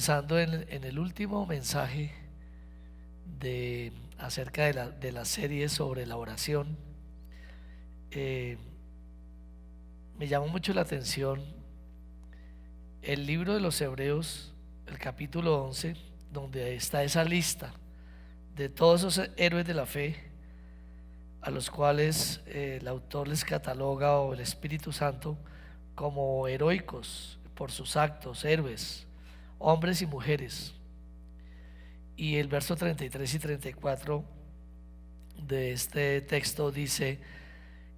Pensando en el último mensaje acerca de la serie sobre la oración, eh, me llamó mucho la atención el libro de los Hebreos, el capítulo 11, donde está esa lista de todos esos héroes de la fe a los cuales el autor les cataloga, o el Espíritu Santo, como heroicos por sus actos, héroes, hombres y mujeres. Y el verso 33 y 34 de este texto dice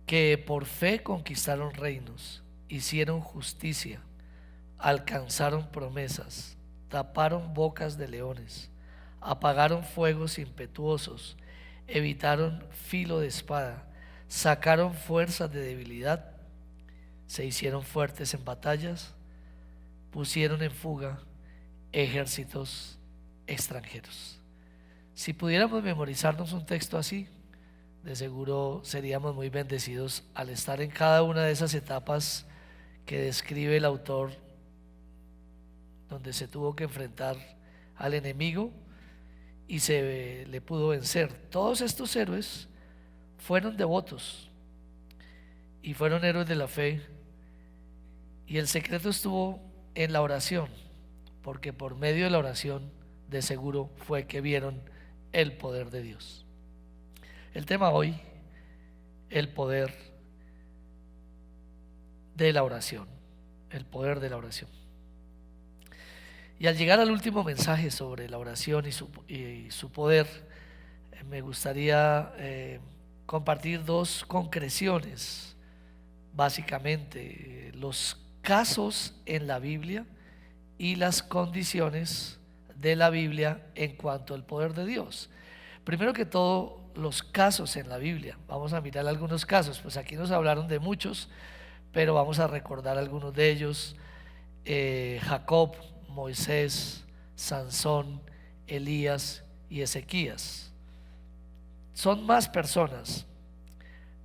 que por fe conquistaron reinos, hicieron justicia, alcanzaron promesas, taparon bocas de leones, apagaron fuegos impetuosos, evitaron filo de espada, sacaron fuerzas de debilidad, se hicieron fuertes en batallas, pusieron en fuga ejércitos extranjeros. Si pudiéramos memorizarnos un texto así, de seguro seríamos muy bendecidos al estar en cada una de esas etapas que describe el autor, donde se tuvo que enfrentar al enemigo y se le pudo vencer. Todos estos héroes fueron devotos y fueron héroes de la fe, y el secreto estuvo en la oración, porque por medio de la oración de seguro fue que vieron el poder de Dios. El tema hoy, el poder de la oración, el poder de la oración. Y al llegar al último mensaje sobre la oración y su poder, me gustaría compartir dos concreciones, básicamente, los casos en la Biblia y las condiciones de la Biblia en cuanto al poder de Dios. Primero que todo, los casos en la Biblia. Vamos a mirar algunos casos, pues aquí nos hablaron de muchos, pero vamos a recordar algunos de ellos. Jacob, Moisés, Sansón, Elías y Ezequías. Son más personas,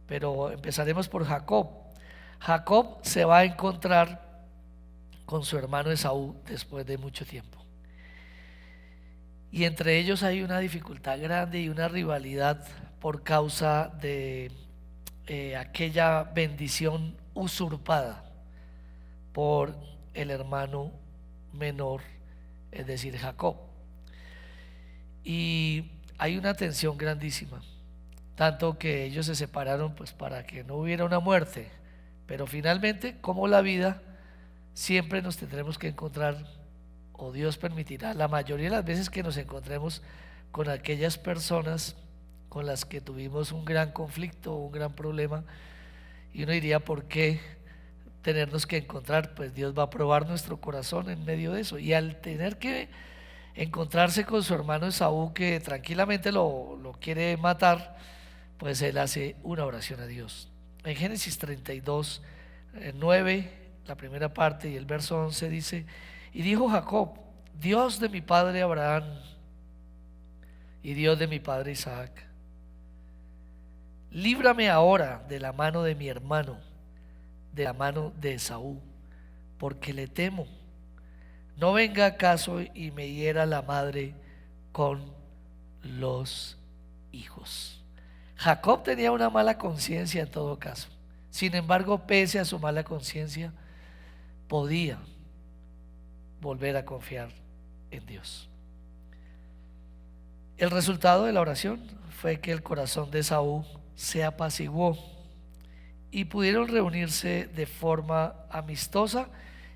pero empezaremos por Jacob. Jacob se va a encontrar con su hermano Esaú después de mucho tiempo, y entre ellos hay una dificultad grande y una rivalidad por causa de aquella bendición usurpada por el hermano menor, es decir, Jacob. Y hay una tensión grandísima, tanto que ellos se separaron pues para que no hubiera una muerte. Pero finalmente, como la vida, siempre nos tendremos que encontrar, o Dios permitirá, la mayoría de las veces, que nos encontremos con aquellas personas con las que tuvimos un gran conflicto, un gran problema, y uno diría, ¿por qué tenernos que encontrar? Pues Dios va a probar nuestro corazón en medio de eso. Y al tener que encontrarse con su hermano Esaú, que tranquilamente lo quiere matar, pues él hace una oración a Dios. En Génesis 32, 9, la primera parte, y el verso 11 dice: y dijo Jacob: Dios de mi padre Abraham y Dios de mi padre Isaac, líbrame ahora de la mano de mi hermano, de la mano de Esaú, porque le temo. No venga acaso y me hiera la madre con los hijos. Jacob tenía una mala conciencia en todo caso. Sin embargo, pese a su mala conciencia, podía volver a confiar en Dios. El resultado de la oración fue que el corazón de Esaú se apaciguó y pudieron reunirse de forma amistosa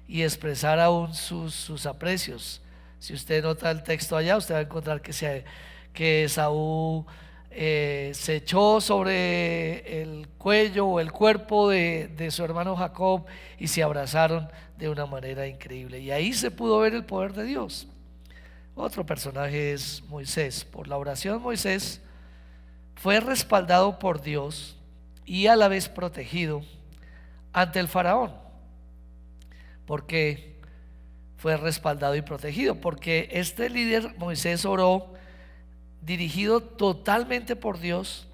y expresar aún sus aprecios. Si usted nota el texto allá, usted va a encontrar que Esaú se echó sobre el cuello o el cuerpo de su hermano Jacob y se abrazaron de una manera increíble, y ahí se pudo ver el poder de Dios. Otro personaje es Moisés. Por la oración, Moisés fue respaldado por Dios y a la vez protegido ante el faraón. ¿Por qué fue respaldado y protegido? Porque este líder Moisés oró dirigido totalmente por Dios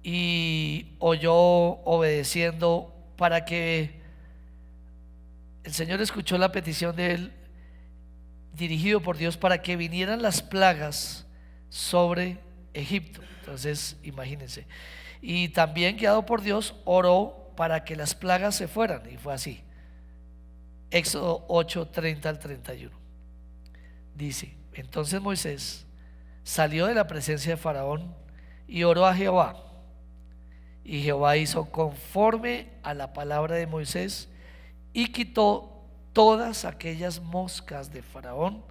y oyó obedeciendo, para que el Señor escuchó la petición de él dirigido por Dios para que vinieran las plagas sobre Egipto. Entonces, imagínense. Y también guiado por Dios, oró para que las plagas se fueran, y fue así. Éxodo 8, 30 al 31. Dice: entonces Moisés salió de la presencia de Faraón y oró a Jehová. Y Jehová hizo conforme a la palabra de Moisés y quitó todas aquellas moscas de Faraón,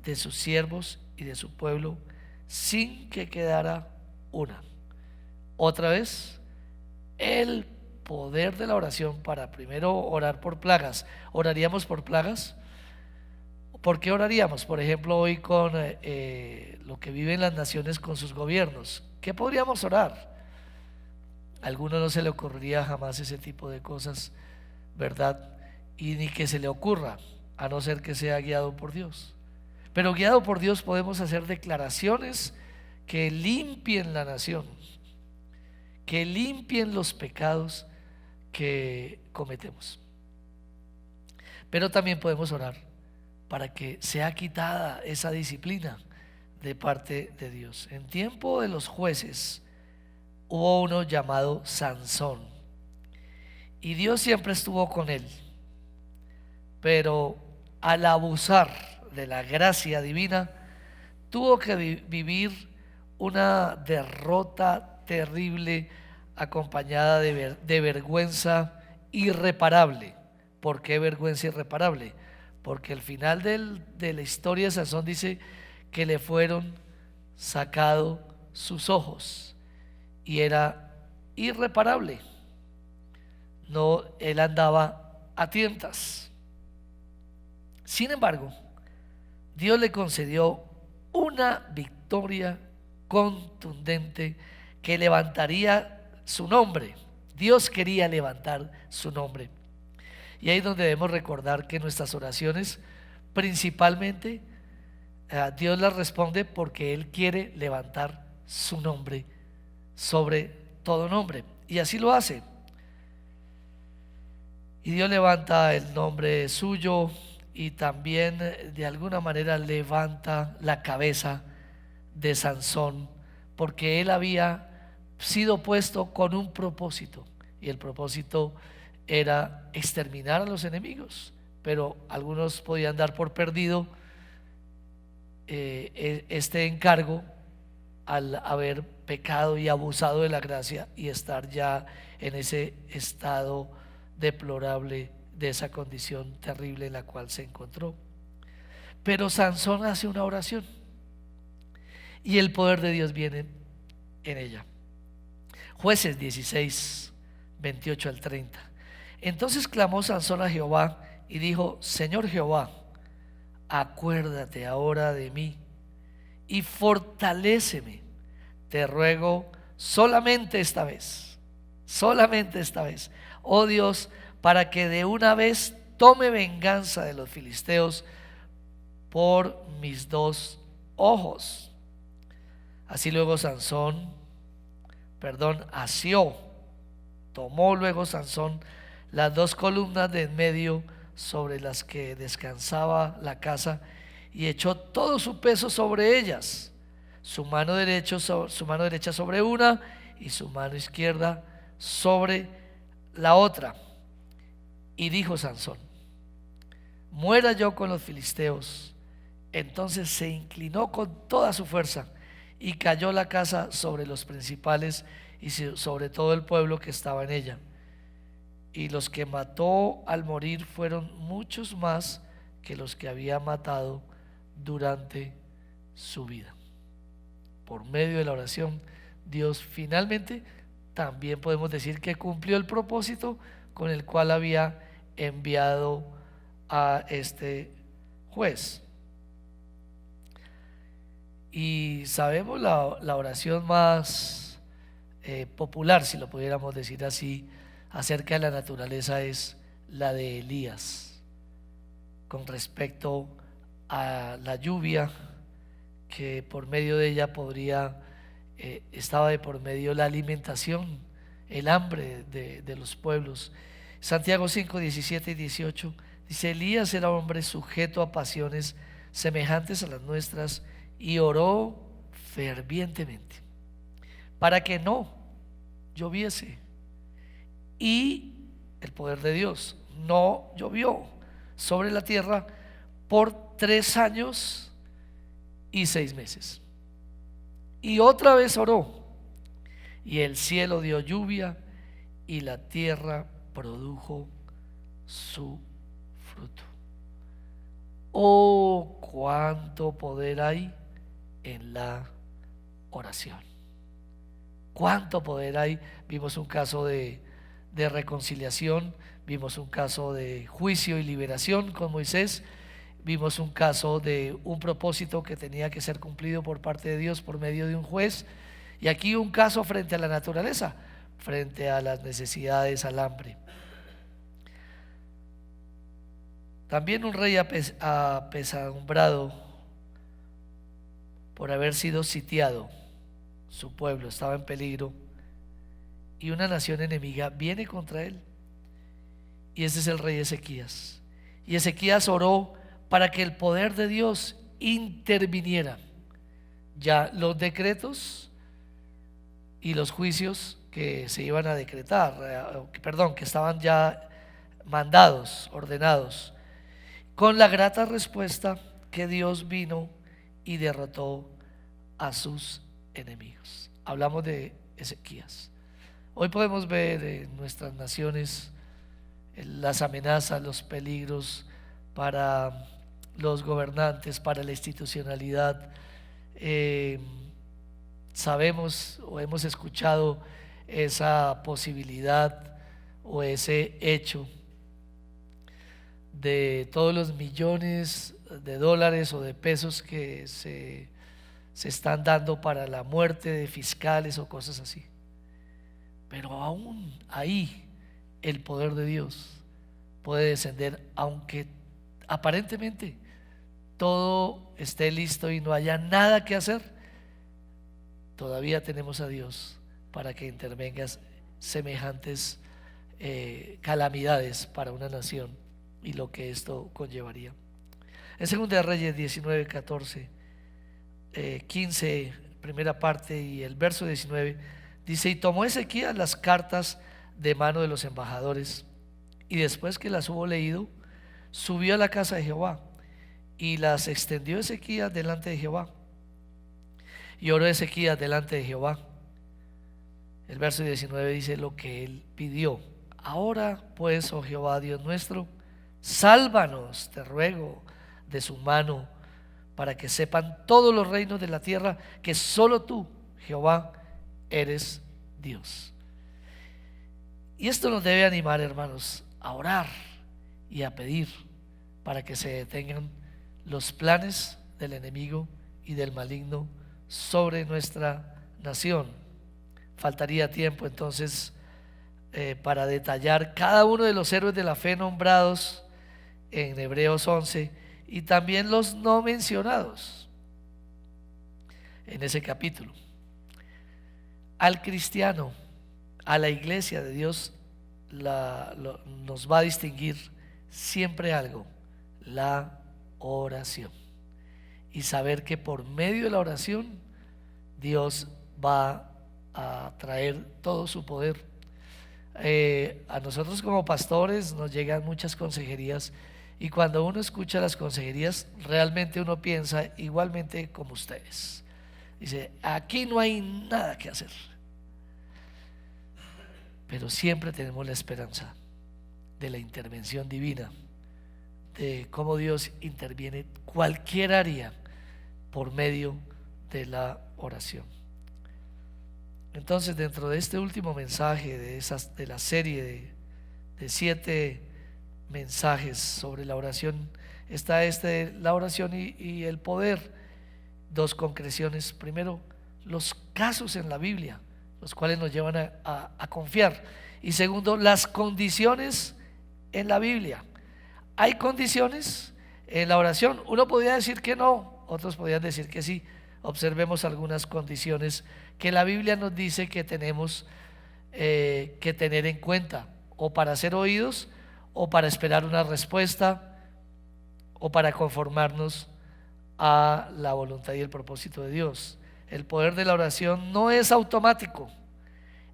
de sus siervos y de su pueblo, sin que quedara una. Otra vez, el poder de la oración para primero orar por plagas. ¿Oraríamos por plagas? ¿Por qué oraríamos? Por ejemplo, hoy con lo que viven las naciones con sus gobiernos. ¿Qué podríamos orar? A alguno no se le ocurriría jamás ese tipo de cosas, ¿verdad? Y ni que se le ocurra, a no ser que sea guiado por Dios. Pero guiado por Dios podemos hacer declaraciones que limpien la nación, que limpien los pecados que cometemos. Pero también podemos orar para que sea quitada esa disciplina de parte de Dios. En tiempo de los jueces hubo uno llamado Sansón, y Dios siempre estuvo con él, pero al abusar de la gracia divina tuvo que vivir una derrota terrible, acompañada de vergüenza irreparable. ¿Por qué vergüenza irreparable? Porque al final de la historia de Sansón dice que le fueron sacados sus ojos y era irreparable. No, él andaba a tientas. Sin embargo, Dios le concedió una victoria contundente que levantaría su nombre. Dios quería levantar su nombre. Y ahí es donde debemos recordar que nuestras oraciones principalmente Dios las responde porque Él quiere levantar su nombre sobre todo nombre, y así lo hace. Y Dios levanta el nombre suyo, y también de alguna manera levanta la cabeza de Sansón, porque él había sido puesto con un propósito, y el propósito era exterminar a los enemigos, pero algunos podían dar por perdido este encargo al haber pecado y abusado de la gracia y estar ya en ese estado deplorable, de esa condición terrible en la cual se encontró. Pero Sansón hace una oración y el poder de Dios viene en ella. Jueces 16, 28 al 30. Entonces clamó Sansón a Jehová y dijo: Señor Jehová, acuérdate ahora de mí y fortaléceme, te ruego solamente esta vez, oh Dios, para que de una vez tome venganza de los filisteos por mis dos ojos. Así luego tomó luego Sansón las dos columnas de en medio sobre las que descansaba la casa y echó todo su peso sobre ellas, su mano derecha sobre una y su mano izquierda sobre la otra. Y dijo Sansón: muera yo con los filisteos. Entonces se inclinó con toda su fuerza y cayó la casa sobre los principales y sobre todo el pueblo que estaba en ella. Y los que mató al morir fueron muchos más que los que había matado durante su vida. Por medio de la oración, Dios finalmente también podemos decir que cumplió el propósito con el cual había enviado a este juez. Y sabemos la oración más popular, si lo pudiéramos decir así, acerca de la naturaleza es la de Elías, con respecto a la lluvia, que por medio de ella estaba de por medio la alimentación, el hambre de los pueblos. Santiago 5, 17 y 18 dice: Elías era hombre sujeto a pasiones, semejantes a las nuestras, y oró fervientemente para que no lloviese. Y el poder de Dios no llovió sobre la tierra por 3 años y 6 meses. Y otra vez oró, y el cielo dio lluvia, y la tierra produjo su fruto. Oh, cuánto poder hay en la oración. Cuánto poder hay. Vimos un caso de reconciliación, vimos un caso de juicio y liberación con Moisés, vimos un caso de un propósito que tenía que ser cumplido por parte de Dios por medio de un juez, y aquí un caso frente a la naturaleza, frente a las necesidades, al hambre. También un rey apesadumbrado por haber sido sitiado, su pueblo estaba en peligro, y una nación enemiga viene contra él, y ese es el rey Ezequías. Y Ezequías oró para que el poder de Dios interviniera. Ya los decretos y los juicios que se iban a decretar, que estaban ya mandados, ordenados, con la grata respuesta que Dios vino y derrotó a sus enemigos. Hablamos de Ezequías. Hoy podemos ver en nuestras naciones las amenazas, los peligros para los gobernantes, para la institucionalidad. Sabemos o hemos escuchado esa posibilidad o ese hecho de todos los millones de dólares o de pesos que se están dando para la muerte de fiscales o cosas así. Pero aún ahí el poder de Dios puede descender, aunque aparentemente todo esté listo y no haya nada que hacer. Todavía tenemos a Dios para que intervenga semejantes calamidades para una nación y lo que esto conllevaría. En 2 de Reyes 19, 14, 15, primera parte, y el verso 19 dice: y tomó Ezequías las cartas de mano de los embajadores, y después que las hubo leído, subió a la casa de Jehová, y las extendió Ezequías delante de Jehová, y oró Ezequías delante de Jehová. El verso 19 dice lo que él pidió: ahora pues, oh Jehová Dios nuestro, sálvanos, te ruego, de su mano, para que sepan todos los reinos de la tierra que solo tú, Jehová, eres Dios. Y esto nos debe animar, hermanos, a orar y a pedir para que se detengan los planes del enemigo y del maligno sobre nuestra nación. Faltaría tiempo entonces para detallar cada uno de los héroes de la fe nombrados en Hebreos 11 y también los no mencionados en ese capítulo. Al cristiano, a la iglesia de Dios, nos va a distinguir siempre algo: la oración, y saber que por medio de la oración Dios va a traer todo su poder. A nosotros como pastores nos llegan muchas consejerías, y cuando uno escucha las consejerías, realmente uno piensa igualmente como ustedes. Dice: aquí no hay nada que hacer. Pero siempre tenemos la esperanza de la intervención divina, de cómo Dios interviene cualquier área por medio de la oración. Entonces, dentro de este último mensaje de la serie de 7 mensajes sobre la oración, está la oración y el poder. 2 concreciones: primero, los casos en la Biblia, los cuales nos llevan a confiar, y segundo, las condiciones en la Biblia. Hay condiciones en la oración. Uno podría decir que no, otros podrían decir que sí. Observemos algunas condiciones que la Biblia nos dice que tenemos que tener en cuenta, o para ser oídos, o para esperar una respuesta, o para conformarnos a la voluntad y el propósito de Dios. El poder de la oración no es automático.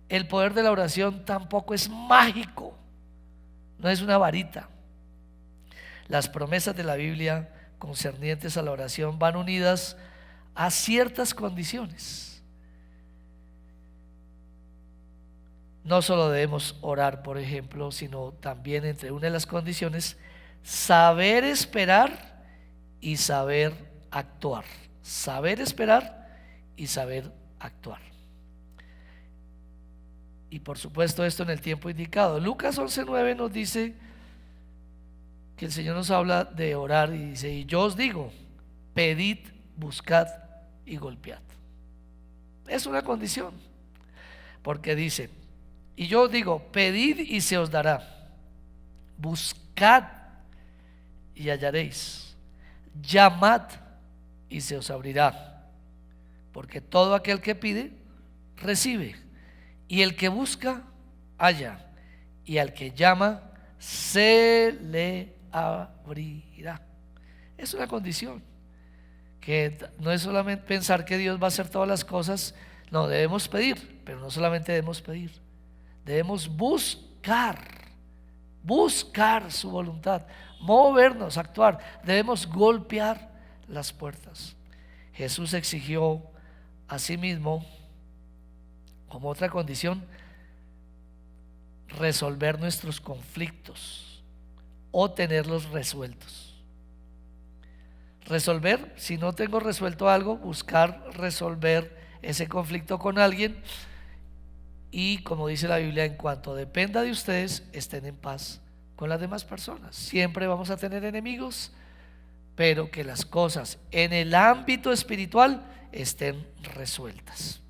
El poder de la oración tampoco es mágico. No es una varita. Las promesas de la Biblia concernientes a la oración van unidas a ciertas condiciones. No solo debemos orar, por ejemplo, sino también, entre una de las condiciones, saber esperar y saber actuar. Saber esperar y saber actuar. Y por supuesto esto en el tiempo indicado. Lucas 11:9 nos dice que el Señor nos habla de orar y dice: y yo os digo, pedid, buscad y golpead. Es una condición, porque dice: y yo os digo, pedid y se os dará, buscad y hallaréis, llamad y se os abrirá, porque todo aquel que pide, recibe, y el que busca, halla, y al que llama, se le abrirá. Es una condición, que no es solamente pensar que Dios va a hacer todas las cosas. No, debemos pedir, pero no solamente debemos pedir, debemos buscar su voluntad, movernos, actuar. Debemos golpear las puertas. Jesús exigió a sí mismo, como otra condición, resolver nuestros conflictos o tenerlos resueltos. Resolver, si no tengo resuelto algo, buscar resolver ese conflicto con alguien. Y como dice la Biblia, en cuanto dependa de ustedes, estén en paz con las demás personas. Siempre vamos a tener enemigos, pero que las cosas en el ámbito espiritual estén resueltas.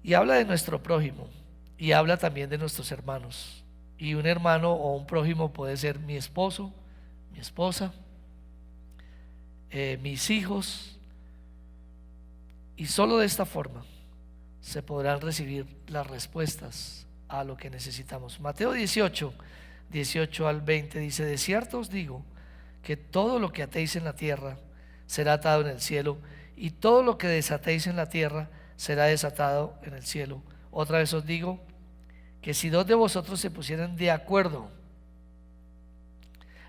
Y habla de nuestro prójimo, y habla también de nuestros hermanos. Y un hermano o un prójimo puede ser mi esposo, mi esposa, mis hijos. Y solo de esta forma se podrán recibir las respuestas a lo que necesitamos. Mateo 18 al 20 dice: de cierto os digo que todo lo que atéis en la tierra será atado en el cielo, y todo lo que desatéis en la tierra será desatado en el cielo. Otra vez os digo que si dos de vosotros se pusieran de acuerdo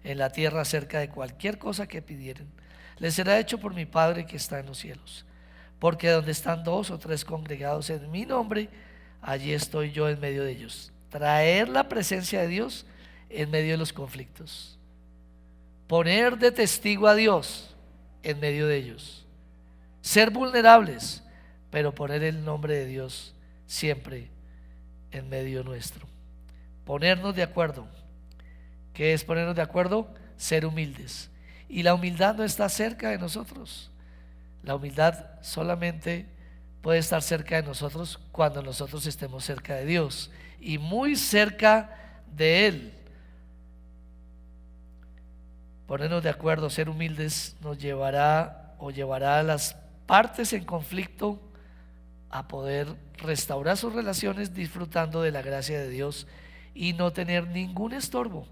en la tierra acerca de cualquier cosa que pidieren, les será hecho por mi Padre que está en los cielos. Porque donde están dos o tres congregados en mi nombre, allí estoy yo en medio de ellos. Traer la presencia de Dios en medio de los conflictos, poner de testigo a Dios en medio de ellos, ser vulnerables, pero poner el nombre de Dios siempre en medio nuestro. Ponernos de acuerdo. ¿Qué es ponernos de acuerdo? Ser humildes. Y la humildad no está cerca de nosotros. La humildad solamente puede estar cerca de nosotros cuando nosotros estemos cerca de Dios y muy cerca de Él. Ponernos de acuerdo, ser humildes, nos llevará a las partes en conflicto a poder restaurar sus relaciones disfrutando de la gracia de Dios y no tener ningún estorbo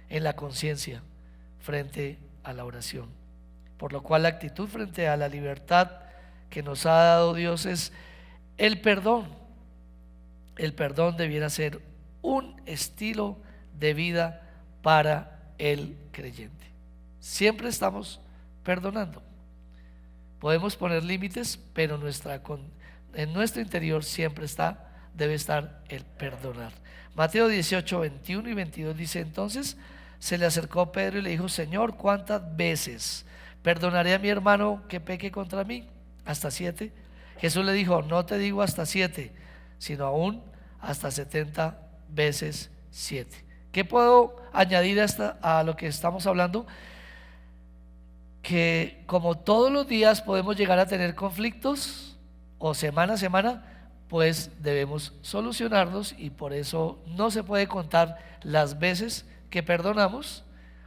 en la conciencia frente a la oración. Por lo cual la actitud frente a la libertad que nos ha dado Dios es el perdón. El perdón debiera ser un estilo de vida para el creyente. Siempre estamos perdonando. Podemos poner límites, pero en nuestro interior siempre debe estar el perdonar. Mateo 18, 21 y 22 dice: entonces se le acercó Pedro y le dijo: Señor, ¿cuántas veces perdonaré a mi hermano que peque contra mí? ¿Hasta 7? Jesús le dijo: no te digo hasta 7, sino aún hasta 70 veces 7. ¿Qué puedo añadir a lo que estamos hablando? Que como todos los días podemos llegar a tener conflictos, o semana a semana, pues debemos solucionarlos, y por eso no se puede contar las veces que perdonamos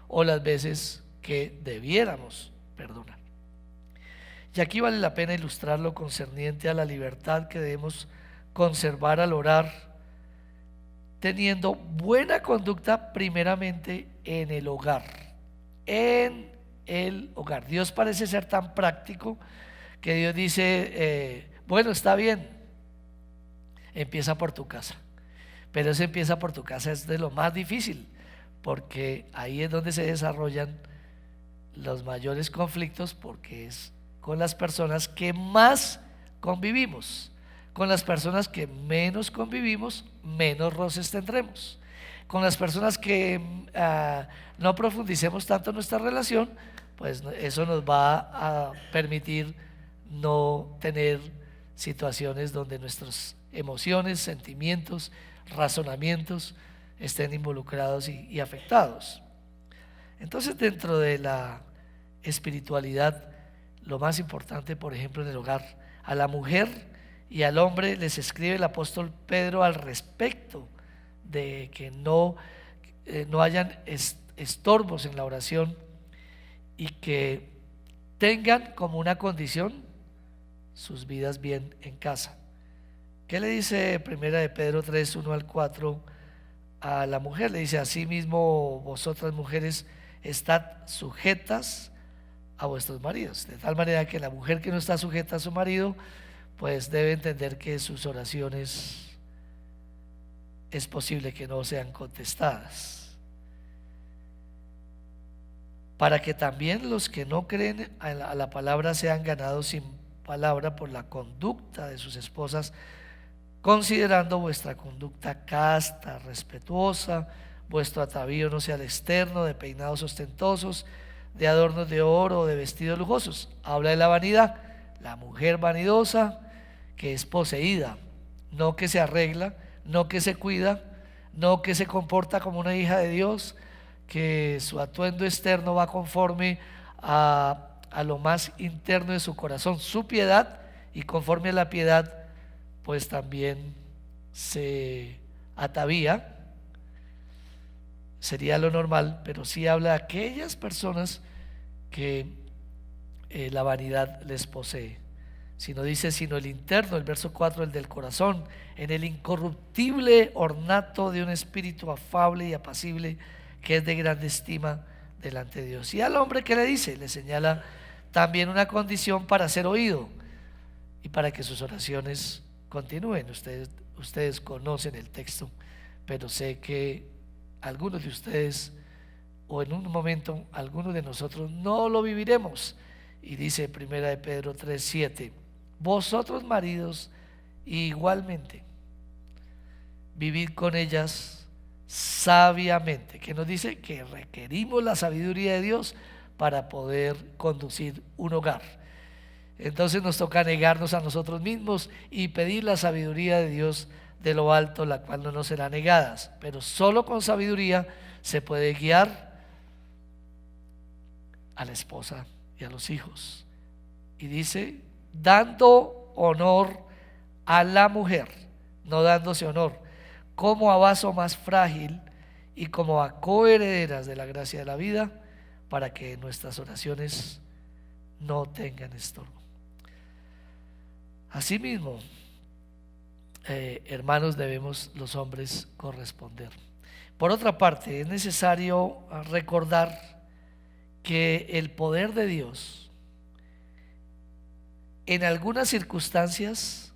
o las veces que debiéramos perdonar. Y aquí vale la pena ilustrar lo concerniente a la libertad que debemos conservar al orar, teniendo buena conducta primeramente en el hogar, en el hogar. Dios parece ser tan práctico que Dios dice, bueno, está bien, empieza por tu casa. Pero ese empieza por tu casa es de lo más difícil, porque ahí es donde se desarrollan los mayores conflictos, porque es con las personas que más convivimos. Con las personas que menos convivimos, menos roces tendremos. Con las personas que no profundicemos tanto nuestra relación, pues eso nos va a permitir no tener situaciones donde nuestras emociones, sentimientos, razonamientos estén involucrados y afectados. Entonces, dentro de la espiritualidad, lo más importante, por ejemplo, en el hogar, a la mujer y al hombre les escribe el apóstol Pedro al respecto de que no hayan estorbos en la oración y que tengan como una condición sus vidas bien en casa. ¿Qué le dice primera de Pedro 3, 1 al 4 a la mujer? Le dice: asimismo vosotras mujeres estad sujetas a vuestros maridos, de tal manera que la mujer que no está sujeta a su marido pues debe entender que sus oraciones es posible que no sean contestadas, para que también los que no creen a la palabra sean ganados sin palabra por la conducta de sus esposas, considerando vuestra conducta casta, respetuosa, vuestro atavío no sea al externo, de peinados ostentosos, de adornos de oro o de vestidos lujosos. Habla de la vanidad, la mujer vanidosa que es poseída, no que se arregla, no que se cuida, no que se comporta como una hija de Dios, que su atuendo externo va conforme a lo más interno de su corazón, su piedad, y conforme a la piedad pues también se atavía. Sería lo normal, pero sí habla de aquellas personas que la vanidad les posee. Si no dice sino el interno, el verso 4, el del corazón, en el incorruptible ornato de un espíritu afable y apacible, que es de grande estima delante de Dios. Y al hombre, ¿qué le dice? Le señala también una condición para ser oído y para que sus oraciones continúen. Ustedes conocen el texto, pero sé que algunos de ustedes, o en un momento algunos de nosotros, no lo viviremos. Y dice primera de Pedro 3:7: vosotros maridos igualmente vivid con ellas sabiamente. Que nos dice que requerimos la sabiduría de Dios para poder conducir un hogar. Entonces nos toca negarnos a nosotros mismos y pedir la sabiduría de Dios de lo alto, la cual no nos será negada, pero solo con sabiduría se puede guiar a la esposa y a los hijos. Y dice: dando honor a la mujer, no dándose honor, como a vaso más frágil y como a coherederas de la gracia de la vida, para que nuestras oraciones no tengan estorbo. Asimismo, hermanos, debemos los hombres corresponder. Por otra parte, es necesario recordar que el poder de Dios en algunas circunstancias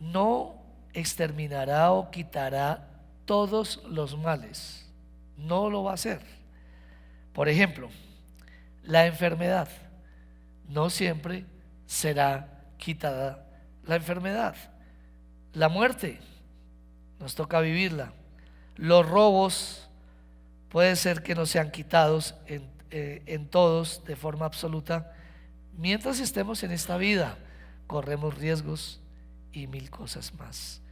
no exterminará o quitará todos los males. No lo va a hacer. Por ejemplo, la enfermedad. No siempre será quitada la enfermedad. La muerte nos toca vivirla. Los robos puede ser que no sean quitados en todos de forma absoluta. Mientras estemos en esta vida, corremos riesgos y mil cosas más.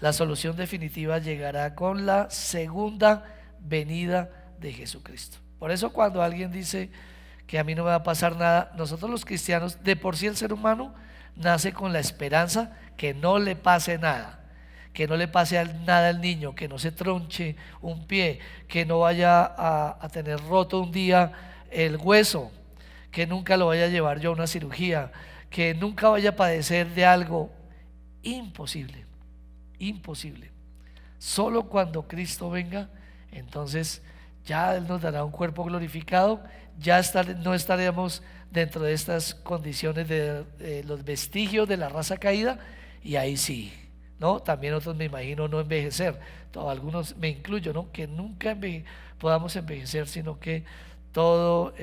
La solución definitiva llegará con la segunda venida de Jesucristo. Por eso cuando alguien dice que a mí no me va a pasar nada, nosotros los cristianos, de por sí el ser humano nace con la esperanza que no le pase nada, que no le pase nada al niño, que no se tronche un pie, que no vaya a tener roto un día el hueso, que nunca lo vaya a llevar yo a una cirugía, que nunca vaya a padecer de algo. Imposible, imposible. Solo cuando Cristo venga, entonces ya Él nos dará un cuerpo glorificado, ya no estaremos dentro de estas condiciones de los vestigios de la raza caída, y ahí sí, ¿no? También otros me imagino no envejecer, algunos me incluyo, ¿no? Que nunca podamos envejecer, sino que todo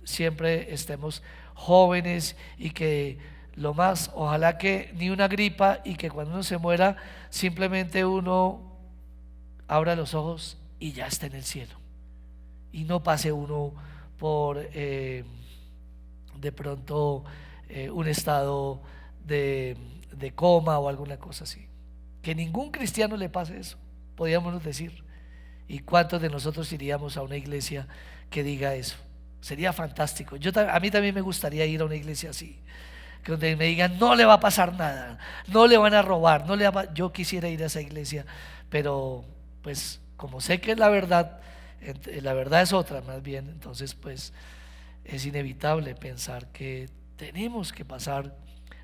siempre estemos jóvenes, y que lo más, ojalá que ni una gripa, y que cuando uno se muera simplemente uno abra los ojos y ya está en el cielo, y no pase uno por de pronto un estado de coma o alguna cosa así. Que ningún cristiano le pase eso, podríamos decir. ¿Y cuántos de nosotros iríamos a una iglesia que diga eso? Sería fantástico. A mí también me gustaría ir a una iglesia así, que donde me digan no le va a pasar nada, no le van a robar, yo quisiera ir a esa iglesia, pero pues como sé que es la verdad es otra más bien, entonces pues es inevitable pensar que tenemos que pasar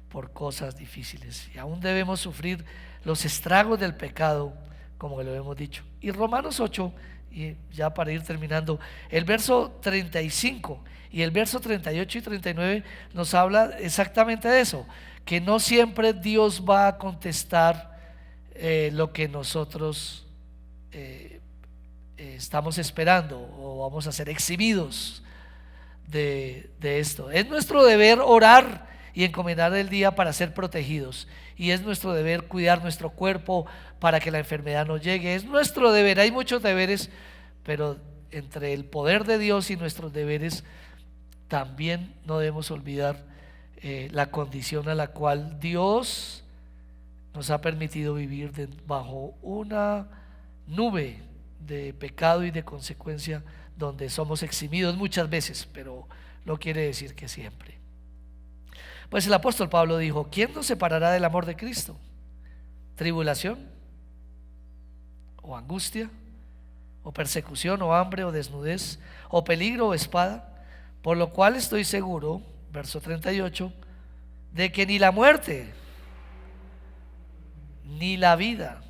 por cosas difíciles, y aún debemos sufrir los estragos del pecado, como lo hemos dicho. Y Romanos 8, y ya para ir terminando, el verso 35 y el verso 38 y 39 nos habla exactamente de eso, que no siempre Dios va a contestar lo que nosotros estamos esperando, o vamos a ser exhibidos de esto. Es nuestro deber orar y encomendar el día para ser protegidos, y es nuestro deber cuidar nuestro cuerpo para que la enfermedad no llegue. Es nuestro deber, hay muchos deberes, pero entre el poder de Dios y nuestros deberes también no debemos olvidar la condición a la cual Dios nos ha permitido vivir bajo una nube de pecado y de consecuencia, donde somos eximidos muchas veces, pero no quiere decir que siempre. Pues el apóstol Pablo dijo: ¿quién nos separará del amor de Cristo? ¿Tribulación? ¿O angustia? ¿O persecución? ¿O hambre? ¿O desnudez? ¿O peligro? ¿O espada? Por lo cual estoy seguro, verso 38, de que ni la muerte, ni la vida,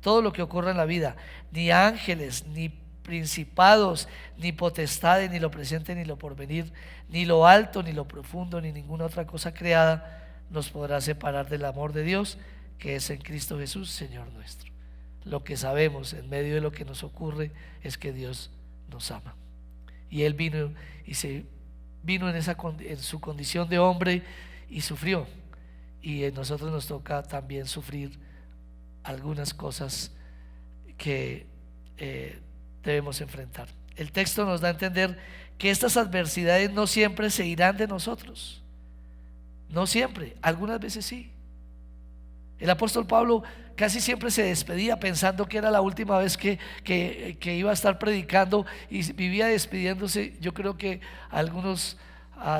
todo lo que ocurra en la vida, ni ángeles, ni principados, ni potestades, ni lo presente, ni lo porvenir, ni lo alto, ni lo profundo, ni ninguna otra cosa creada nos podrá separar del amor de Dios, que es en Cristo Jesús, Señor nuestro. Lo que sabemos en medio de lo que nos ocurre es que Dios nos ama, y Él vino en su condición de hombre y sufrió, y a nosotros nos toca también sufrir algunas cosas que debemos enfrentar. El texto nos da a entender que estas adversidades no siempre se irán de nosotros, no siempre, algunas veces sí. El apóstol Pablo casi siempre se despedía pensando que era la última vez que iba a estar predicando, y vivía despidiéndose. Yo creo que algunos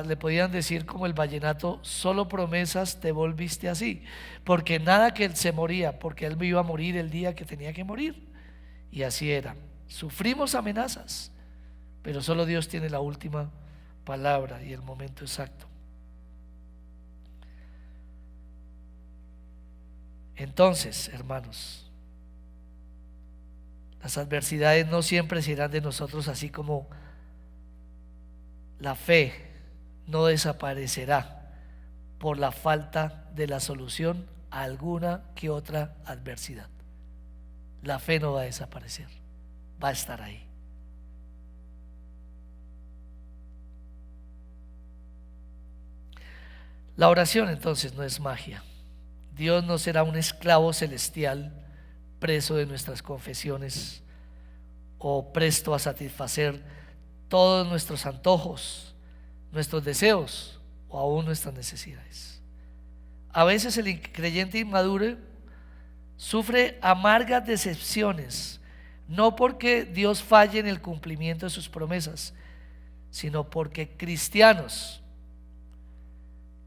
le podían decir, como el vallenato: solo promesas te volviste así, porque nada, que él se moría, porque él iba a morir el día que tenía que morir, y así era. Sufrimos amenazas, pero solo Dios tiene la última palabra y el momento exacto. Entonces, hermanos, las adversidades no siempre se irán de nosotros, así como la fe no desaparecerá por la falta de la solución a alguna que otra adversidad. La fe no va a desaparecer, va a estar ahí. La oración entonces no es magia. Dios no será un esclavo celestial preso de nuestras confesiones, o presto a satisfacer todos nuestros antojos, nuestros deseos, o aún nuestras necesidades. A veces el creyente inmaduro sufre amargas decepciones, no porque Dios falle en el cumplimiento de sus promesas, sino porque cristianos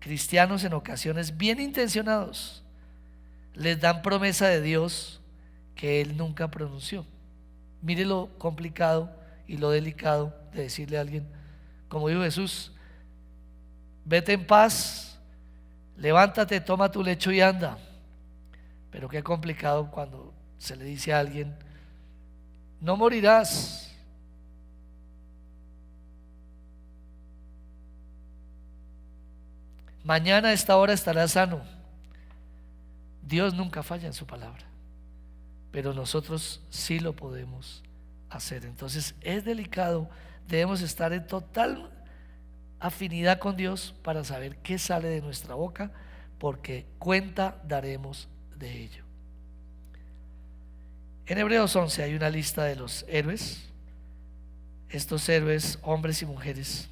en ocasiones bien intencionados les dan promesa de Dios que Él nunca pronunció. Mire lo complicado y lo delicado de decirle a alguien, como dijo Jesús: vete en paz, levántate, toma tu lecho y anda. Pero qué complicado cuando se le dice a alguien: no morirás, Mañana a esta hora estarás sano. Dios nunca falla en su palabra, pero nosotros sí lo podemos hacer. Entonces es delicado, debemos estar en total afinidad con Dios para saber qué sale de nuestra boca, porque cuenta daremos de ello. En Hebreos 11 hay una lista de los héroes, estos héroes, hombres y mujeres.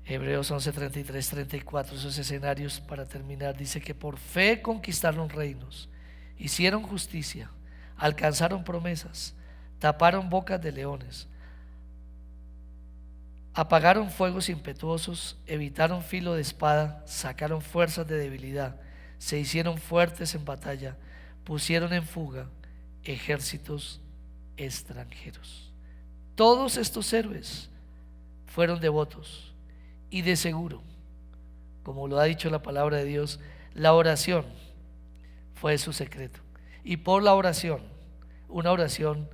Hebreos 11, 33, 34, esos escenarios para terminar, dice que por fe conquistaron reinos, hicieron justicia, alcanzaron promesas, taparon bocas de leones, apagaron fuegos impetuosos, evitaron filo de espada, sacaron fuerzas de debilidad, se hicieron fuertes en batalla, pusieron en fuga ejércitos extranjeros. Todos estos héroes fueron devotos y de seguro, como lo ha dicho la palabra de Dios, la oración fue su secreto. Y por la oración, una oración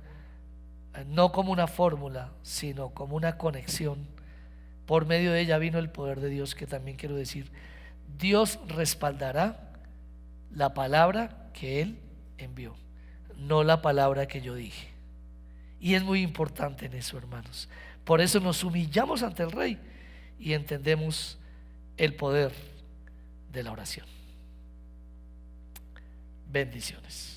no como una fórmula, sino como una conexión, por medio de ella vino el poder de Dios, que también quiero decir, Dios respaldará la palabra que Él envió, no la palabra que yo dije. Y es muy importante en eso, hermanos. Por eso nos humillamos ante el Rey y entendemos el poder de la oración. Bendiciones.